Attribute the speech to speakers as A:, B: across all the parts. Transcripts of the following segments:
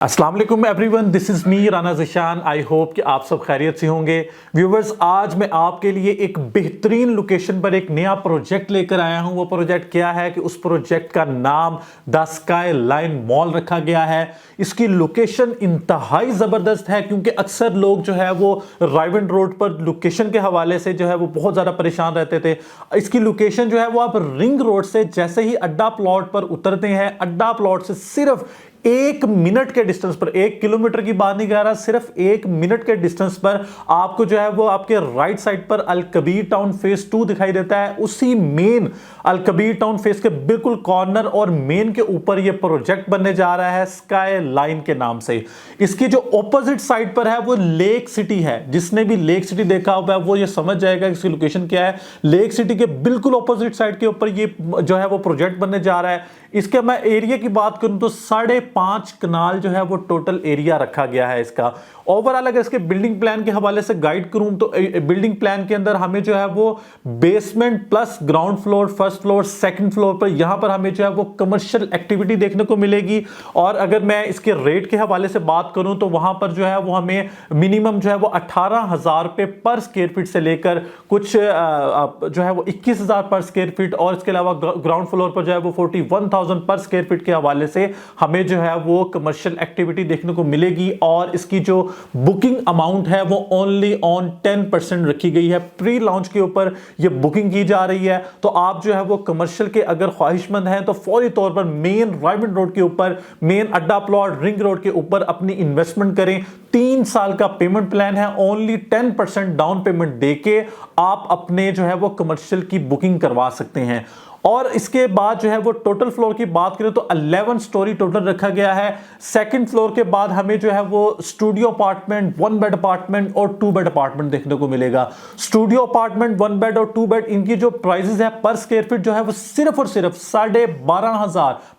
A: अस्सलाम वालेकुम everyone, this is me Rana Zeeshan. I hope कि आप सब खैरियत से होंगे। व्यूवर्स, आज मैं आपके लिए एक बेहतरीन लोकेशन पर एक नया प्रोजेक्ट लेकर आया हूं। वो प्रोजेक्ट क्या है कि उस प्रोजेक्ट का नाम द स्काई लाइन मॉल रखा गया है। इसकी लोकेशन इंतहाई ज़बरदस्त है क्योंकि अक्सर लोग जो है वो रायविंड रोड पर लोकेशन के हवाले से जो है वो बहुत ज़्यादा परेशान रहते थे। इसकी लोकेशन जो है वो आप रिंग रोड से जैसे ही अड्डा प्लॉट पर उतरते हैं, अड्डा प्लॉट से सिर्फ 1 मिनट के डिस्टेंस पर, 1 किलोमीटर की बात नहीं कर रहा, सिर्फ 1 मिनट के डिस्टेंस पर आपको जो है वो आपके राइट साइड पर अल कबीर टाउन फेज 2 दिखाई देता है। उसी मेन अल कबीर टाउन फेज के बिल्कुल कॉर्नर और मेन के ऊपर ये प्रोजेक्ट बनने जा रहा है स्काई लाइन के नाम से। इसकी जो ऑपोजिट साइड पर है वो लेक सिटी है। जिसने भी लेक सिटी देखा हुआ है वो ये समझ जाएगा इसकी लोकेशन क्या है। लेक सिटी के बिल्कुल ऑपोजिट साइड के ऊपर ये जो है वो प्रोजेक्ट बनने जा रहा है। इसके मैं एरिया की बात करूं तो 5.5 कनाल जो है वो टोटल एरिया रखा गया है इसका। ओवरऑल अगर इसके बिल्डिंग प्लान के हवाले से गाइड करूं तो बिल्डिंग प्लान के अंदर हमें जो है वो basement plus ground floor, first floor, second floor पर यहां पर हमें जो है वो कमर्शियल एक्टिविटी देखने को मिलेगी। और अगर मैं इसके रेट के हवाले से बात करूं तो वहां पर जो है वो हमें मिनिमम जो है वो 18,000 रुपए पर स्क्वायर फीट से लेकर कुछ जो है वो 21,000 पर स्क्वायर फीट, और इसके अलावा ग्राउंड फ्लोर पर जो है वो 41,000 पर स्क्वायर फीट के हवाले से हमें जो है वो कमर्शियल एक्टिविटी देखने को मिलेगी। और इसकी जो बुकिंग अमाउंट है वो ओनली ऑन 10% रखी गई है। प्री लॉन्च के ऊपर ये बुकिंग की जा रही है। तो आप जो है वो कमर्शियल के अगर ख्वाहिशमंद हैं तो फौरी तौर पर मेन रायविंड रोड के ऊपर, मेन अड्डा प्लॉट रिंग रोड के ऊपर अपनी इन्वेस्टमेंट करें। 3 साल का पेमेंट प्लान है। ओनली 10% डाउन पेमेंट देके आप अपने जो है वो कमर्शियल की बुकिंग करवा सकते हैं। और इसके बाद जो है वो टोटल फ्लोर की बात करें तो 11 स्टोरी टोटल रखा गया है। सेकंड फ्लोर के बाद हमें जो है वो स्टूडियो अपार्टमेंट, 1 बेड अपार्टमेंट और 2 बेड अपार्टमेंट देखने को मिलेगा। स्टूडियो अपार्टमेंट, 1 बेड और 2 बेड, इनकी जो प्राइसेस है पर स्क्वायर फीट जो है वो सिर्फ और सिर्फ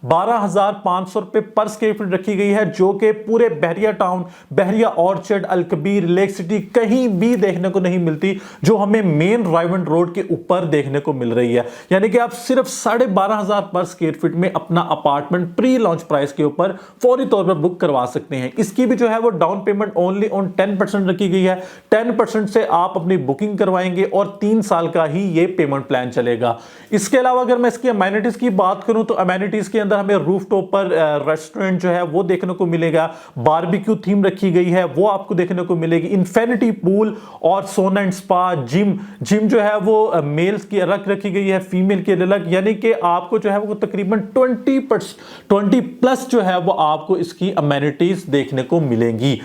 A: 12,500 रुपए पर स्क्वायर फीट रखी गई है, जो कि पूरे बहरिया टाउन, बहरिया ऑर्चर्ड, अल कबीर, लेक सिटी कहीं भी देखने को नहीं मिलती, जो हमें मेन रायविंड रोड के ऊपर देखने को मिल रही है। यानी कि आप सिर्फ 12,500 पर स्क्वायर फीट में अपना अपार्टमेंट प्री लॉन्च प्राइस के ऊपर फौरी तौर पर बुक करवा सकते हैं। इसकी भी जो है वो डाउन पेमेंट ओनली ऑन 10% रखी गई है। 10% से आप अपनी बुकिंग करवाएंगे और 3 साल का ही ये पेमेंट प्लान चलेगा। इसके अलावा अगर मैं इसकी अमेनिटीज की बात करूं तो अमेनिटीज के अंदर हमें रूफ टॉप पर रेस्टोरेंट जो है वो देखने को मिलेगा। बारबेक्यू थीम रखी गई है वो आपको देखने को मिलेगी। इन्फिनिटी पूल और सोना एंड स्पा, जिम जो है वो मेल्स की अलग रखी गई है, फीमेल की अलग। यानी कि आपको जो है वो तकरीबन 20 प्लस जो है वो आपको इसकी अमेनिटीज देखने को मिलेंगी।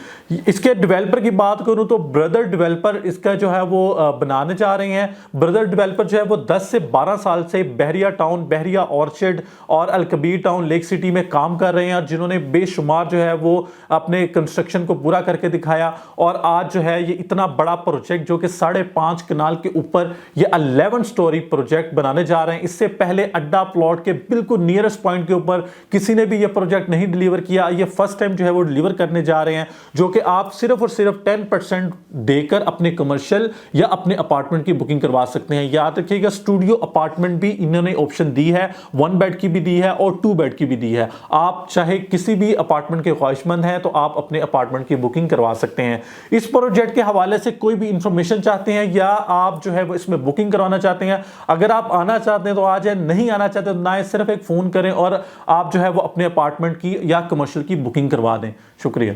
A: इसके डेवलपर की बात करूं तो ब्रदर डेवलपर इसका जो है वो बनाने जा रहे हैं। ब्रदर डेवलपर जो है वो 10 से 12 साल से बहरिया टाउन, बहरिया ऑर्चर्ड और अल कबीर टाउन, लेक सिटी में काम कर रहे हैं, और जिन्होंने बेशुमार जो है वो अपने कंस्ट्रक्शन को पूरा करके दिखाया। और आज जो है ये इतना बड़ा प्रोजेक्ट जो कि 5.5 कनाल के ऊपर ये 11 स्टोरी प्रोजेक्ट बनाने जा रहे हैं। इससे पहले अड्डा प्लॉट के बिल्कुल नियरेस्ट पॉइंट के ऊपर किसी ने भी ये प्रोजेक्ट नहीं डिलीवर किया। ये फर्स्ट टाइम जो है वो डिलीवर करने जा रहे हैं, जो कि आप सिर्फ और सिर्फ 10% देकर अपने कमर्शियल या अपने अपार्टमेंट की बुकिंग करवा सकते हैं। याद रखिएगा, स्टूडियो अपार्टमेंट भी इन्होंने ऑप्शन दी है, 1 बेड की भी दी है और 2 बेड की भी दी है। आप चाहे किसी भी अपार्टमेंट के ख्वाहिशमंद हैं तो आप अपने अपार्टमेंट की बुकिंग करवा सकते हैं। इस प्रोजेक्ट के हवाले से कोई भी इंफॉर्मेशन चाहते हैं या आप जो है वो इसमें बुकिंग करवाना चाहते हैं, अगर आप आना चाहते हैं तो आ जाए, नहीं आना चाहते तो ना, सिर्फ एक फोन करें और आप जो है वो अपने अपार्टमेंट की या कमर्शियल की बुकिंग करवा दें। शुक्रिया।